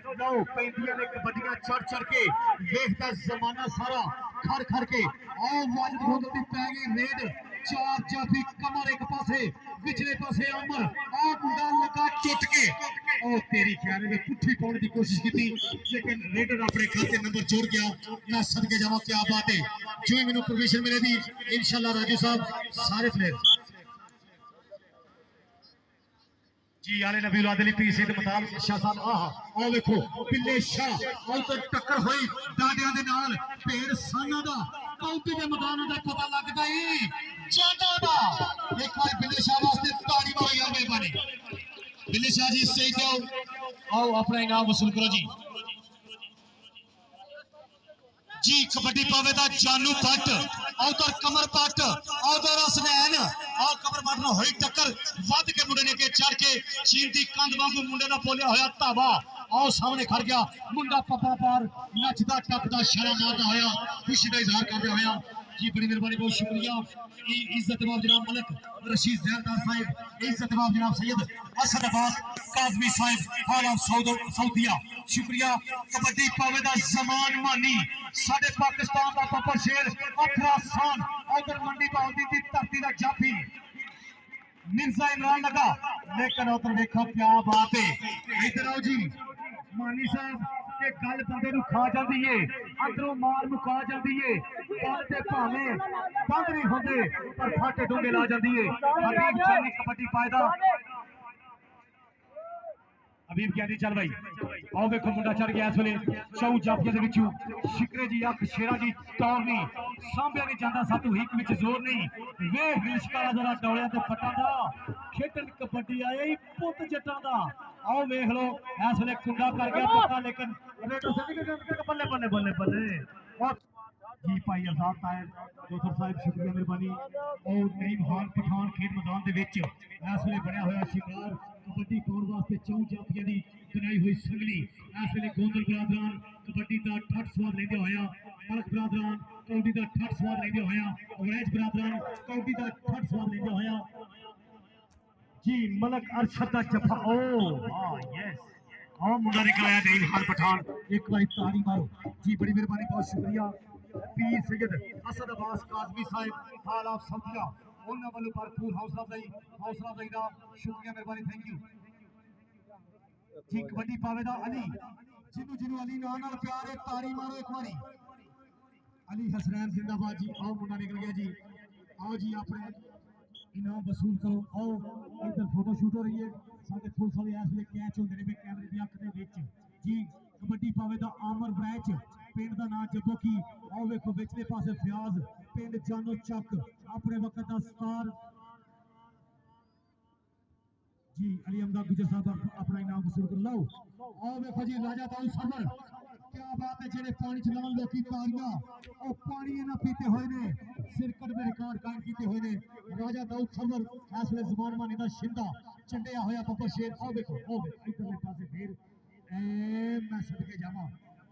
लो पैंदियां ने कबड्डियां चढ़ के देखता जमाना सारा खड़ के आओ वाजिद होदल दी पै गई रेड चार जाफी कमर एक पासे पिछले पासे अमर आ मुंडा लगा टुट के ओ तेरी ख्याल में पुट्ठी पाने की कोशिश की लेकिन रेडर अपने खाते नंबर जोड़ गया ना सदके जावा क्या बात है जो ही मैंने परमिशन मिले दी इंशाल्लाह राजू साहब सारे प्लेयर जी आले नबी आदली पी सिद्ध मताल शाह साहब आओ देखो बिल्ले शाह और तो टक्कर हुई डाडियां दे नाल भेड़ साना दा काउंटी दे मैदान दा पता लगदा ही जाटा दा एक बार बिल्ले शाह वास्ते ताड़ी मारो यार मेहरबानी बिल्ले शाह जी सही जाओ आओ अपना इनाम वसूल करो जी कबड्डी पावे दा जानू भट्ट औतर कमर भट्ट औतर हसनैन आओ कमर भट्ट नाल होई टक्कर वध के मुंडे ने के चढ़ के चीन दी कंध वांगू मुंडे दा बोलिया होया धावा आओ सामने खड़ गया मुंडा पप्पा पार नचदा टपदा शर्म मारदा होया खुशी दा इजहार करदा होया जी बड़ी मेहरबानी बहुत शुक्रिया इज्जत बाब जनाब मलक रशीद जहरदार साहिब इज्जत बाब जनाब सैयद असद अब्बास काजमी साहिब हाल ऑफ सऊदिया शुक्रिया कबड्डी पावे दा जमान मानी साडे पाकिस्तान दा पप्पर शेर अथरा खान उधर मंडी बाउंडी दी धरती दा जाफी मिर्जा इमरान लगा लेकिन उधर देखो क्या बात है इधर आओ जी मानी साहब के गल बंदे नूं खा जाती है अंदरों मार मुका जाती है गल ते भावें बंद नहीं होंदे पर फाटे डूंगे ला जाती है हबीब चानी कबड्डी पायदा हबीब कहती चल भाई आओ देखो मुंडा चढ़ गया इस वेले चौ जाफिया दे विचों शिकरे जी अख शेरा जी टॉर्नी सांभिया नहीं जाता सातू हिक विच जोर नहीं वेख रिश्का जरा डोलिया ते पट्टा दा खेडन कबड्डी आए पुत जट्टां दा आओ वेख लो इस वेले कुंडा कर गया पट्टा लेकिन रेडो से बल्ले बल्ले बल्ले बल्ले जी भाई आजाद तायर जोधर साहिब शुक्रिया मेहरबानी और नईम खान पठान खेड मैदान दे विच इस वेले बनया होया शिकार कबड्डी पाउण वास्ते चौ जाफियां दी बनाई हुई संगली इस वेले गोंदल बरादरान कबड्डी दा ठठ स्वाद लेंदे होया मलक बरादरान कबड्डी दा ठठ स्वाद लेंदे होया अवैज बरादरान कबड्डी दा ठठ स्वाद लेंदे होया जी मलक अरशद दा जफा ओ वाह यस आओ मुंडा निकल आया नईम खान पठान एक बार ताड़ी मारो जी बड़ी मेहरबानी बहुत शुक्रिया पीर सैयद असद अब्बास काजमी साहिब हाल ऑफ सऊदिया उन्होंने वालों भरपूर हौसला अफजाई का शुक्रिया मेहरबानी थैंक यू जी कबड्डी पावे दा अली जिन्नू जिन्नू अली नाम नाल प्यार है ताड़ी मारो एक बारी अली हसनैन जिंदाबाद जी आओ मुंडा निकल गया जी आओ जी अपने इनाम वसूल करो आओ इधर फोटो शूट हो रही है साडे पुलिस वाले इस वेले कैच होंदे ने कैमरे दी अख दे विच जी कबड्डी पावे दा आमर ब्रैच पिंड दा नाम जब्बो की आओ वेखो विचले पासे फयाज पिंड जानो चक अपने वक्त दा स्टार जी अली अहमद गुजर साहब अपना इनाम वसूल कर लो आओ वेखो जी राजा दाऊद सरवर क्या बात है जेडे पानी च लाउन लोकी तारियां ओ पानी ना पीते हुए ने सिरकट में रिकॉर्ड कायम कीते हुए ने राजा दाऊद सरवर इस वेले ज़बान मानी दा शिंदा चंडिया होया पप्पा शेर आओ वेखो इधरले पासे फिर ए मैं सदके जावां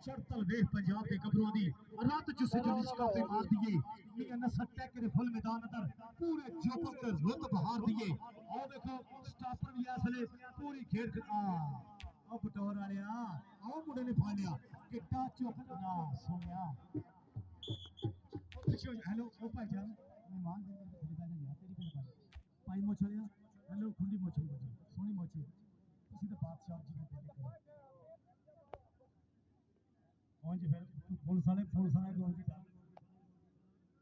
चढ़तल वेख पंजाब के गबरूआं दी रात जुस्से जो लिशका पे मार दिए मियां नसर टैक के फुल मैदान अंदर पूरे जोबक ते रुत बहार दिए आओ देखो स्टापर भी इस वेले पूरी खेल ओ बटोर वालिया आओ मुंडे ने फड़ लिया किड्डा चुक ना सोनिया हेलो ओ भाईजान मेहमान तेरी मेहरबानी भाई मोछलिया हेलो खुंडी मोछल सोनी मोछल तुसी तो बादशाह जी ने देखे कौन जी फिर पुलिस वाले कौन जी था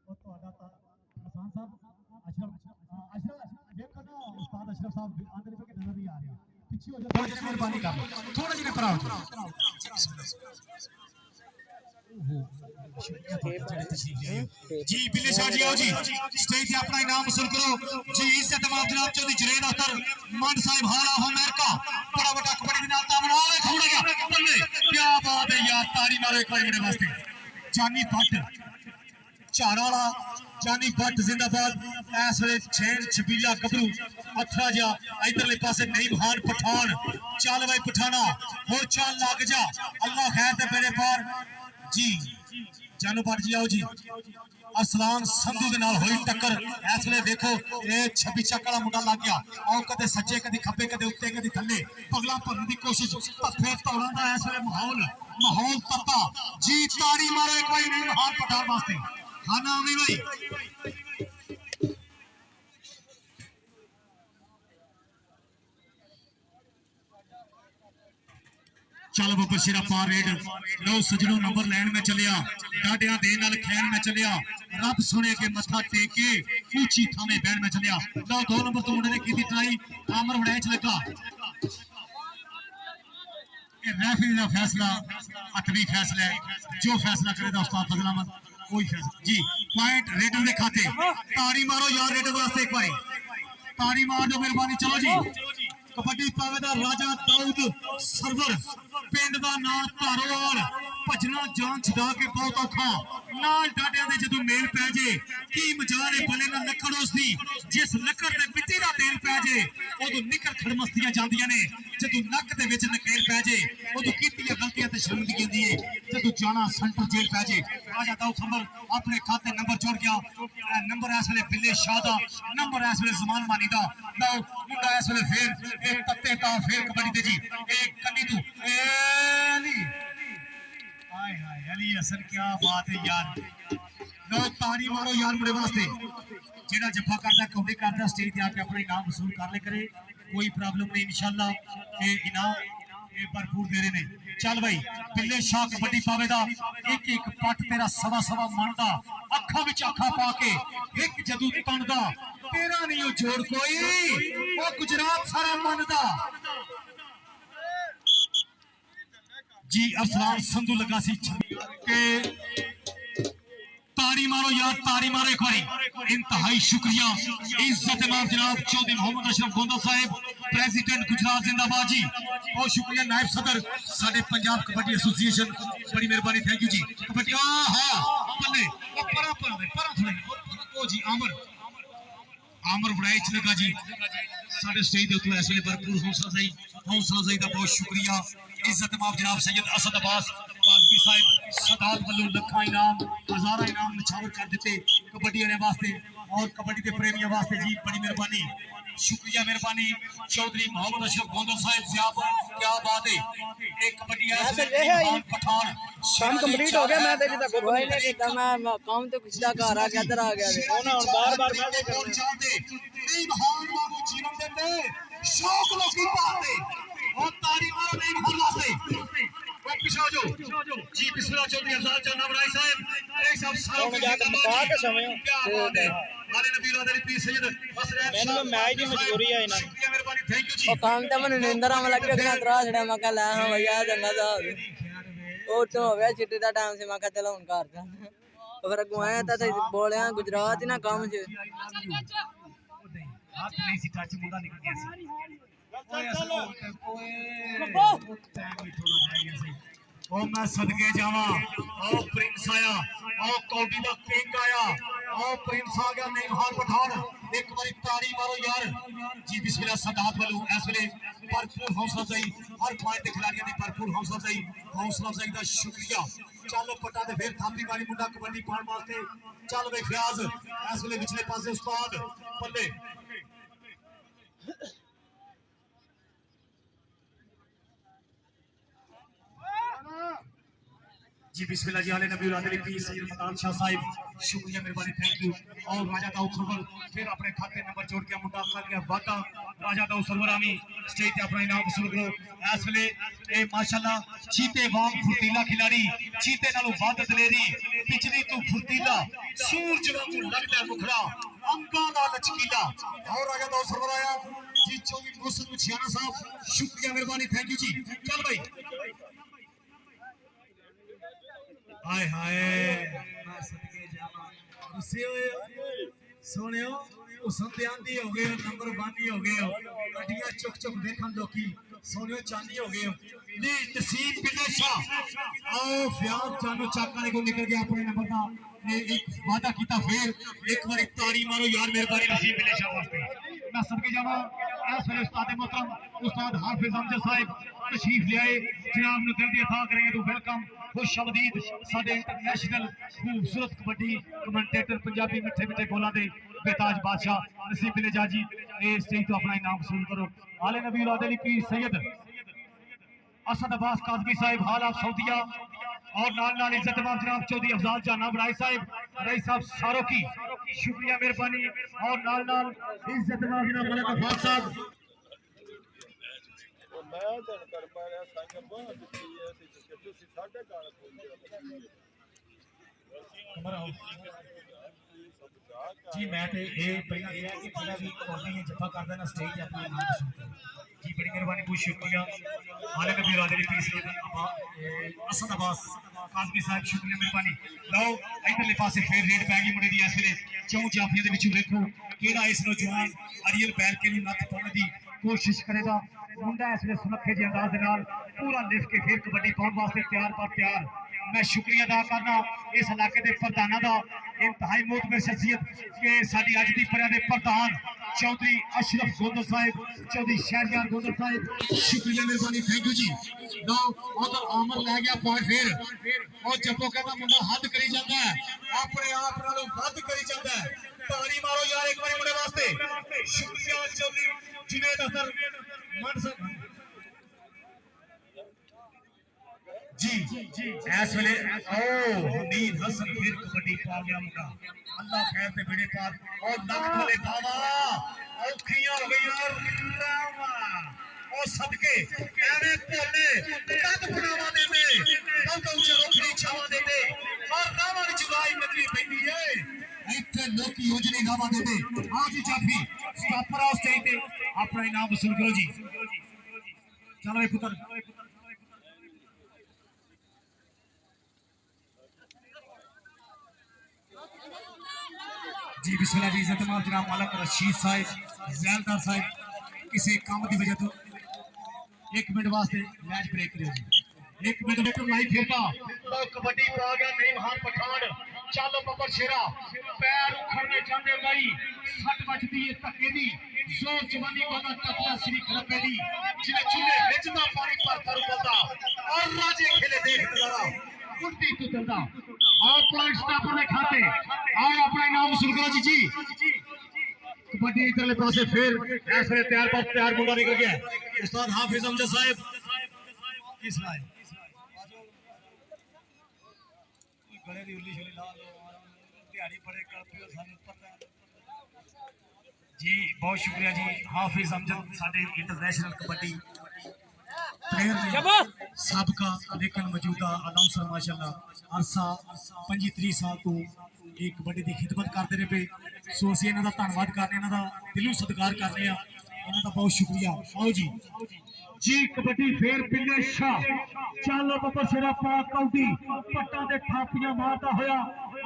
और ਤੁਹਾਡਾ ਤਾਂ हसन साहब अशरफ देखो ना उस्ताद अशरफ साहब आंदर पे नजर नहीं आ रहा पीछे हो जाओ थोड़ी मेहरबानी कर थोड़ा जी पर आओ जी बिल्ले शाह जी आओ जी स्टेज पे अपना इनाम वसूल करो जी इज्जत माफ जनाब चौधरी जुनेद अख्तर मान साहिब हाला हो अमेरिका बड़ा बड़ा कबड्डी नाल तामना ओए खौड़ गया बल्ले क्या बात है यार ताड़ी मारो एक बार मेरे वास्ते जानी भट्ट चारा वाला जानी भट्ट जिंदाबाद इस वेले छेन छबीला गबरू अथरा जा इधरले पासे नईम खान पठान चल भाई पठाना हो चल लग जा अल्लाह खैर ते मेरे पार जी ਜਾਨੂ ਭੱਟ ਜੀ ਆਓ ਜੀ ਅਸਲਾਨ ਸੰਧੂ ਦੇ ਨਾਲ ਹੋਈ ਟੱਕਰ ਇਸ ਵੇਲੇ ਦੇਖੋ ਇਹ 26 ਚੱਕ ਵਾਲਾ ਮੁੰਡਾ ਲੱਗ ਗਿਆ ਆਓ ਕਦੇ ਸੱਜੇ ਕਦੇ ਖੱਬੇ ਕਦੇ ਉੱਤੇ ਕਦੇ ਥੱਲੇ ਪਗਲਾ ਭਰਨ ਦੀ ਕੋਸ਼ਿਸ਼ ਭੱਫੇ ਤੌਲਾਂ ਦਾ ਇਸ ਵੇਲੇ ਮਾਹੌਲ ਤੱਤਾ ਜੀ ਤਾੜੀ ਮਾਰੋ ਇੱਕ ਵਾਰੀ ਨਹੀਂ ਮਹਾਨ ਪਠਾਨ ਵਾਸਤੇ ਖਾਨਾ ਆਮੀ ਭਾਈ चल बब्बर शेरा पार रेड लो सजनों नंबर लैन में चलिया डाडिया दे नाल खैन में चलिया रब सुने के मथा टेक के ऊंची थामे बैठ में चलिया लो 2 नंबर तो मुंडे ने कीती ट्राई आमर वड़ैच लगा ये रेफरी दा फैसला अतवी फैसला है जो फैसला करेगा उस्ताद फजल अहमद कोई फैसला जी पॉइंट रेडर दे खाते ताड़ी मारो यार रेडर वास्ते एक बारी ताड़ी मार दो मेहरबानी चलो जी कबड्डी पावे दा राजा दाऊद सरवर पिंड दा नाम धारोवाल भजना जान छुड़ा के बहुत औखा नाल डाडिया दे जदों मेल पै जे की मजाल है बल्ले नाल लकड़ उसदी जिस लकड़ ते मिट्टी दा तेल पै जे उदों निकर खड़मस्तियां जांदियां ने जदों नक दे विच नकेल पै जे उदों कीतियां गलतियां ते शर्मिंदगी होंदी है जदों जाना सेंटर जेल पै जे राजा दाऊद सरवर अपने खाते नंबर जोड़ गया नंबर इस वेले बिल्ले शाह दा नंबर इस वेले ज़मान मानी दा लो मुंडा इस वेले फिर एक तत्ते ता फिर कबड्डी दे जी एक कन्नी तू अली हाय हाय अली हसन क्या बात है यार लो ताड़ी मारो यार मुंडे वास्ते जेड़ा जफ्फा करदा कौड़ी करदा स्टेज ते आके अपना इनाम वसूल कर ले करे कोई प्रॉब्लम नहीं इंशाल्लाह ये इनाम ये भरपूर दे रहे ने चल भाई बिल्ले शाह कबड्डी पावेदा एक एक पट तेरा सवा मन दा अखा विच अखा पा के एक जदू तन दा तेरा नहीं जोड़ कोई वो गुजरात सारा मन दा जी अफसरान संधू लगा सी के ताड़ी मारो यार ताड़ी मारो एक बारी इंतहाई शुक्रिया इज्जत इमाम जनाब चौधरी मोहम्मद अशरफ गोंदा साहब प्रेसिडेंट गुजरात जिंदाबाद जी बहुत शुक्रिया नायब सदर साडे पंजाब कबड्डी एसोसिएशन बड़ी मेहरबानी थैंक यू जी कबड्डी बल्ले परा थोड़े ओ जी आमर वड़ाइच लगा जी साडे स्टेज दे उत्ते इस वेले भरपूर हौसला अफजाई दा बहुत शुक्रिया इज्जत इमाम जनाब सैयद असद अब्बास काजमी साहब सदात वल्लू लखा इनाम हजारा इनाम निछावर कर दिते कबड्डी आने वास्ते और कबड्डी के प्रेमियों वास्ते जी बड़ी मेहरबानी शुक्रिया मेहरबानी चौधरी मोहम्मद अशरफ गोंदल साहब जियाब क्या बात है एक कबड्डी है पठान काम कंप्लीट हो गया मैं तेरी तक भाई ने किया मैं काम तो कुछ का घर आ गया इधर आ गया और बार-बार मैं चाहते नहीं महान बाबू जीवन देते शौक लोकी पाते और तारी मारो नहीं भूलना से वो पीछे जो जी बिस्मिल्लाह चौधरी अफजाल जाना बड़ाई साहब एक सब सालों जाकर मुका के समय वाले नबी वाले पीर सैयद हसरैन मैंने तो मैच की मजबूरी है ना शुक्रिया मेहरबानी थैंक यू जी और काम तो मैंने निंदर में लग के तरा छड़ा मैं कह ला हां भैया चंगा सा ओ तो हो गया चिट्टे दा टाइम से मैं कह चलो हुन घर जा फिर गुआया था बोलिया गुजरात ही ना काम च हाथ नहीं सी टच मुंडा निकल गया सी ओ मैं सदके जावा ओ प्रिंस आया ओ कौडी दा किंग आया ओ प्रिंस आ गया नहीं हार पठान एक बारी ताड़ी मारो यार जी बिस्मिल्लाह सदात वालू इस वेले भरपूर हौसला अफजाई हर पांच दे खिलाड़ियों दी भरपूर हौसला अफजाई दा शुक्रिया चल पट्टा ते फिर थापी वाली मुंडा कबड्डी पाउण वास्ते चल बे फयाज इस वेले पिछले पासे उस्ताद पल्ले जी बिस्मिल्लाह जी आले नबी उलादली पीर सैयद मतान शाह साहब शुक्रिया मेहरबानी थैंक यू और राजा दाऊद सरवर फिर अपने खाते नंबर जोड़ के मुंडा कर गया वादा राजा दाऊद सरवर आमी स्टेज पे अपना इनाम वसूल करो इस वेले ए माशाल्लाह चीते वांग फुर्तीला खिलाड़ी चीते नालों वध दलेरी पिछली तो फुर्तीला सूरज वांगू लगदा मुखड़ा अंगा दा लचकीला और राजा दाऊद सरवर आया जी 24 मुसद मुछियाना साहब शुक्रिया मेहरबानी थैंक यू जी चल भाई हाय हाय मैं सदके जावा गुस्से होए सोनियो उसंते आंदी हो गए नंबर 1 ही हो गए गड्डियां चुक देखन लोकी सोनियो चांदी हो गए ली तसीम बिल्ले शाह आओ फयाज जानो चाकाने को निकल गया अपने नंबर का ने एक वादा कीता फिर एक बार ताड़ी मारो यार मेहरबानी नसीब बिल्ले शाह वास्ते मैं सदके जावा इस वेले उस्ताद मोहतरम उस्ताद हाफिज अमजद साहब तशरीफ लियाए जनाब नूं दिल दी अता करेंगे तो वेलकम खुश आमदीद साडे इंटरनेशनल खूबसूरत कबड्डी कमेंटेटर पंजाबी मिठे मिठे बोलां दे बेताज बादशाह नसीब बिले जाजी इस स्टेज तो अपना इनाम वसूल करो आले नबी औलाद अली पीर सैयद असद अब्बास काजमी साहिब हाल ऑफ सऊदिया और नाल नाल इज्जत जनाब चौधरी अफजाल जनाब राय साहब सारों की शुक्रिया मेहरबानी और नाल नाल इज्जत जनाब मलक अफाज साहब जी मैं तो ये पहला ये है कि जेड़ा भी कबड्डी ने जफा करदा ना स्टेज अपने नाम वसूल करो जी बड़ी मेहरबानी बहुत शुक्रिया आले नबी रादरी पीर सैयद असद अब्बास काजमी साहब शुक्रिया मेहरबानी लो इधरले पासे फिर रेड पैगी मुंडे दी इस वेले चौं जाफियां दे विचों देखो केड़ा इस नौजवान अरियल बैरके नूं नत्थ पाउण दी कोशिश करेगा मुंडा इस वेले सुनखे जे अंदाज दे नाल पूरा लिख के फिर कबड्डी पाउण वास्ते तैयार पर तैयार मैं शुक्रिया अदा करना इस इलाके के प्रधानों का इंतहाई मोहतबर शख्सियत के साडी अज दी परिया दे प्रधान चौधरी अशरफ गोंदल साहिब चौधरी शहरयार गोंदल साहिब शुक्रिया मेहरबानी थैंक यू जी नो उधर आमर लै गया पॉइंट फिर और जप्पो कहता मुंडा हद करी जाता है अपने आप नालों हद करी जाता है ताली मारो यार एक बार मुंडे वास्ते शुक्रिया चौधरी जुनेद अख्तर मन साहब जी इस वेले हमीद हसन फिर कबड्डी पा गया मुंडा अल्लाह खैर ते बेड़े पार और लग थले धावा औखियां हो गईयां रामा और सदके एवे भोले कद बनावा देते बहुत ऊंचे रोखड़ी छावा देते और रामा दी जुलाई नजरी पैंदी है इत्थे लोकी योजनी रामा देते आज ही जाफी स्टॉपर हाउस स्टेज ते अपना इनाम वसूल करो जी चलो ए पुत्र जी बिस्मिल्लाह जी इज्जत माफ जनाब मालक रशीद साहब जैलदार साहब किसी काम की वजह तो एक मिनट वास्ते मैच ब्रेक करियो जी एक मिनट में लाइव खेलता तो कबड्डी पा गया नहीं महान पठान चलो बब्बर शेरा पैर उखड़ने जाने गई सट बजती है धक्के दी जोर जवानी वाला टकला श्री खड़पे दी जिन्हें चूल्हे बेचदा पानी पर कर बोलता और राजे खेले देख नजारा उल्टी तो चलता और पॉइंट स्टॉपर में खाते और अपना इनाम वसूल करो जी कबड्डी इधरले पासे फिर ऐसे तैयार पर तैयार मुंडा निकल गया उस्ताद हाफिज अमजद साहब किस लाए गले दी उल्ली छोली ला दिहाड़ी पड़े कर पियो सानू पता जी बहुत शुक्रिया जी हाफिज अमजद साडे इंटरनेशनल कबड्डी प्लेयर सबका लेकिन मौजूदा अनाउंसर माशाल्लाह अरसा 25-30 साल तो एक कबड्डी की खिदमत करते रहे पे सो असीं इन्हां दा धन्नवाद करने इन्हां दा दिलों सत्कार करने इन्हां दा बहुत शुक्रिया आओ जी कबड्डी फेर पिल्ले शाह चल बब्बर शेरा पाक कौडी पट्टां दे थापियां मारदा होया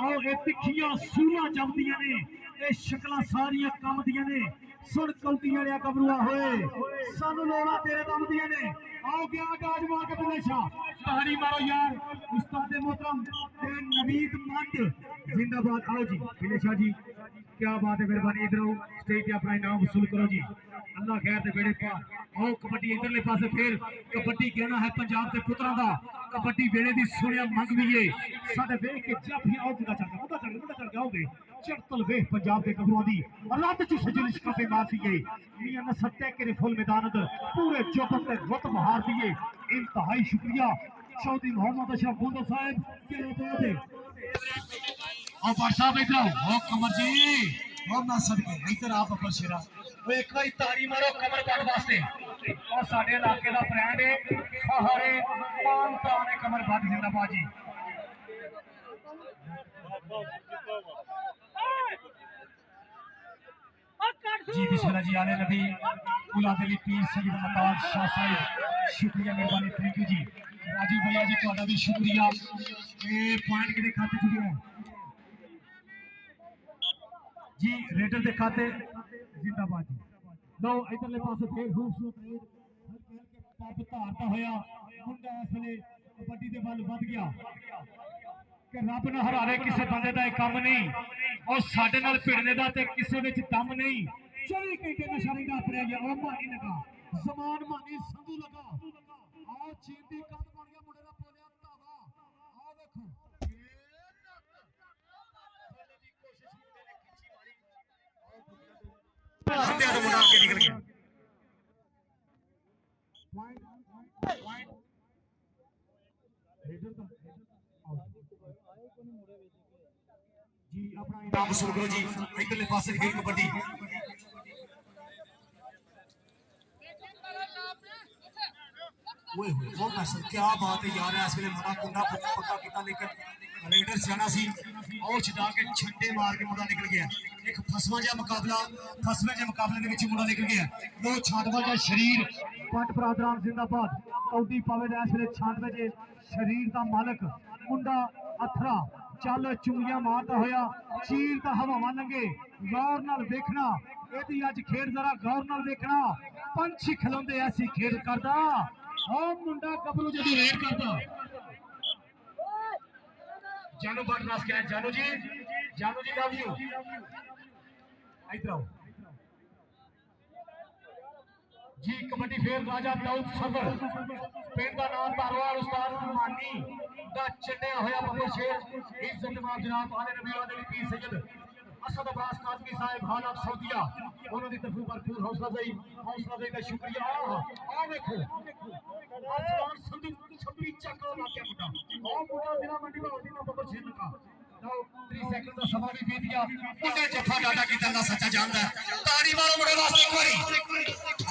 आओ ए तिखियां सूलां जमदियां ने ए शक्लां सारियां कंबदियां ने सुन कौडी वालिया गबरूआ होए सानू लोड़ा तेरे दमदियां ने आओ गया गाज मार के पिल्ले शाह ताड़ी मारो यार उस्ताद मोहतरम ते नवीद मंड जिंदाबाद आओ जी पिल्ले शाह जी क्या बात है मेहरबानी इधर स्टेज पे अपना इनाम वसूल करो जी अल्लाह खैर दे बेड़े पार आओ कबड्डी इधरले पासे फिर कबड्डी कहना है पंजाब के पुत्रां दा कबड्डी वेले दी सुनिया मंग भी है साडे वेख के जाफी आओ मुंडा चढ़ जाओगे चढ़तल वेख पंजाब के गबरूआं दी रद च सजलिश कफे मारती है मियां नसत्ते के फुल मैदान पूरे जोबन ते रुत बहार दिए इंतहाई शुक्रिया चौधरी मोहम्मद अशरफ गोंदल साहब के बात है और पर साहब इधर आओ ओ कमर जी ओ ना सदके इधर आप बब्बर शेरा ओ एक बार ताड़ी मारो कमर पाट वास्ते और साडे इलाके दा ब्रांड है फहरे पान ताने कमर पाट जिंदाबाद जी जी बिस्मिल्लाह जी आले नबी औलाद अली पीर सैयद मुमताज शाह साहब शुक्रिया मेहरबानी थैंक यू जी राजू भैया जी तुहाडा भी शुक्रिया ए पॉइंट किदे खाते च गया जी रेडर के खाते जिंदाबाद जी लो इधरले पासे फिर खूबसूरत रेड पब धारता होया मुंडा इस वेले कबड्डी दे बल वध गया कि रब ना हरावे किसी बंदे दा काम नहीं और साडे नाल भिड़ने दा ते किसी विच दम नहीं 24 घंटे नशा रहिंदा अपने गया ओ मानी लगा जमान मानी संधू लगा ਆਹ ਚੀਨ ਦੀ ਕੰਧ ਬਣ ਗਿਆ ਮੁੰਡੇ ਦਾ ਬੋਲਿਆ ਧਾਵਾ ਆਹ ਦੇਖੋ ਖੋਲ੍ਹਣ ਦੀ ਕੋਸ਼ਿਸ਼ ਮੁੰਡੇ ਨੇ ਖਿੱਚੀ ਮਾਰੀ ਬੰਦਿਆਂ ਤੋਂ ਮੁੰਡਾ ਅੱਗੇ ਨਿਕਲ ਗਿਆ ਪੁਆਇੰਟ ਰੇਡਰ ਦਾ ਜੀ ਆਪਣਾ ਇਨਾਮ ਵਸੂਲ ਕਰੋ ਜੀ ਇਧਰਲੇ ਪਾਸੇ ਦੀ ਗਈ ਕਬੱਡੀ ओए होए वो मैसेज क्या बात है यार इस वेले मुंडा कुंडा पक्का किया लेकिन रेडर सियाना सी और छिड़ा के छंडे मार के मुंडा निकल गया एक फसवा जा मुकाबले दे विच मुंडा निकल गया वो छांटवा जा शरीर पट बरादरान जिंदाबाद कौडी पावे दा इस वेले छांटवे जे शरीर दा मालक मुंडा अथरा चल चुंगियां मारदा होया चीर दा हवावां लंघे गौर नाल देखना एदी अज खेड जरा गौर नाल देखना पंछी खिलाउंदे ऐसी खेड करदा मुंडा कबरू जदी रेड करता जानू बटनास क्या जानू जी लव यू इधर आओ जी कबड्डी फेर राजा दाऊद सबर पिंड का नाम धारोवाल उस्ताद मानी दा चढ़िया होया बब्बर शेर इज्जत मां जनाब आले नबी वाले पीर सैयद असद अब्बास काजमी साहब हाल ऑफ सऊदिया उन्हों की तरफ भरपूर हौसला अफजाई का शुक्रिया आ देखो आसमान संधू छपरी चक्कर लग गया मुंडा मुंडा जिला मंडी भावती ना बब्बर शेर का 3 सेकंड का समा भी बीत गया मुंडे जफा डाटा कीता दा सच्चा जानदा ताड़ी मारो मुंडे वास्ते एक बारी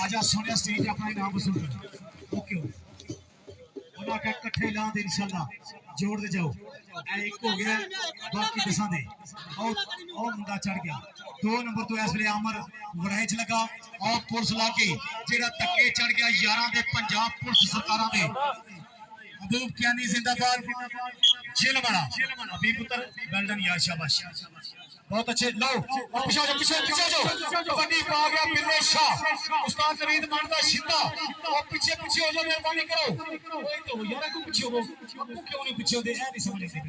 आजा सोनिया स्टेज अपना नाम वसूल कर ओके उन्हां का इकट्ठे ला दे इंशाल्लाह जोड़ दे जाओ ए एक हो गया बाकी दसा दे और मुंडा चढ़ गया 2 नंबर तो इस वेले आमर वड़ाई च लगा और पुलिस ला के जेड़ा धक्के चढ़ गया 11 दे पंजाब पुलिस सरकारां दे हबूब कियानी जिंदाबाद जेल वाला अभी पुत्र वेल डन यार शाबाश बहुत अच्छे लो पीछे जाओ कबड्डी पा गया बिल्ले शाह उस्ताद नवीद मानदा शिंदा और पीछे हो जाओ मेहरबानी करो ओए तो यार को पीछे हो आपको क्यों नहीं पीछे होते ऐ नहीं समझ आती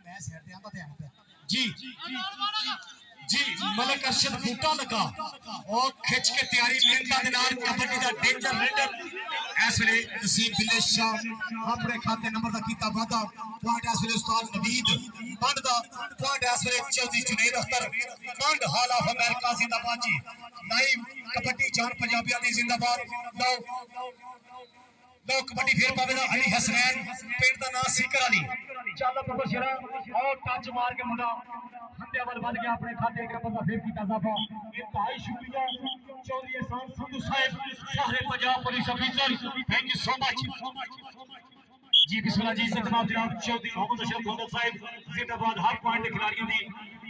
मैं साइड पे आंदा ध्यान जी मलक अरशद बूटा लगा और खिंच के तैयारी मेहनत दे नाल कबड्डी दा डेंजर रेडर इस वेले नसीब बिल्ले शाह अपने खाते नंबर दा कीता वादा पॉइंट इस वेले उस्ताद नवीद बंद दा पॉइंट इस वेले चौधरी जुनैद अख्तर बंद हाल ऑफ अमेरिका जिंदाबाद जी लाइव कबड्डी जान पंजाबियां दी जिंदाबाद लो कबड्डी फिर पावेगा अली हसनैन पिंड दा नाम सीकर अली चल बब्बर शेरा और टच मार के मुंडा हंदे वाल बन गया अपने खाते के बंदा फिर कीता जाफा इंतहाई शुक्रिया चौधरी एहसान संधू साहब सारे Punjab police officer thank you so much जी बिस्मिल्लाह जी जनाब जनाब चौधरी मोहम्मद अशरफ मोहम्मद साहब जिंदाबाद हर पॉइंट के खिलाड़ियों की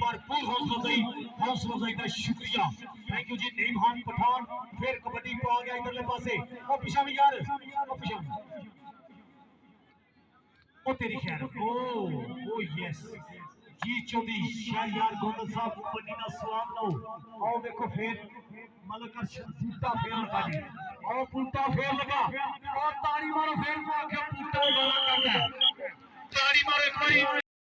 भरपूर हौसला अफजाई का शुक्रिया थैंक यू जी नईम खान पठान फिर कबड्डी को आ गया इधरले पासे और पिछा भी यार ओ तेरी खैर ओ यस जी चौधरी शाहयार गोंदल साहब कबड्डी का स्वाद लो आओ देखो फिर मलक अरशद बूटा फेर लगा जी और बूटा फेर लगा और ताड़ी मारो फिर को आके बूटा लगा करता है ताड़ी मारो एक बारी